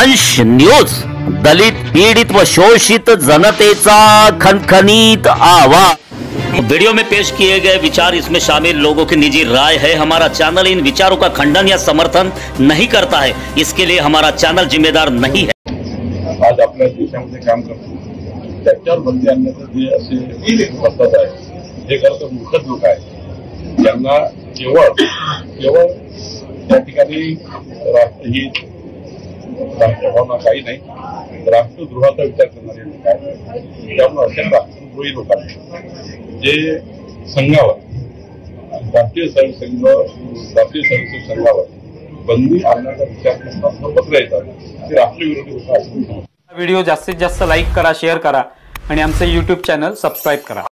वंश न्यूज, दलित पीड़ित व शोषित जनतेचा खनखनीत आवाज। वीडियो में पेश किए गए विचार इसमें शामिल लोगों की निजी राय है। हमारा चैनल इन विचारों का खंडन या समर्थन नहीं करता है, इसके लिए हमारा चैनल जिम्मेदार नहीं है। आज आपल्या देशामध्ये काम करतो त्याच्यावर बंदी आणण्याचं जे असे पद्धत आहे हे खरं मूर्खच लोक आहेत। त्यांना केवळ त्या ठिकाणी राष्ट्रहित राष्ट्रभावना काही नाही, राष्ट्रद्रोहाचा विचार करणारे लोक आहेत। त्यामुळे अशा राष्ट्रद्रोही लोकांना जे संघावर राष्ट्रीय स्वयंसेवक संघावर बंदी आणण्याचा विचार करतात पत्र येतात ते राष्ट्रविरोधी होता। व्हिडिओ जास्तीत जास्त लाईक करा, शेअर करा आणि आमचे YouTube चॅनल सबस्क्राइब करा।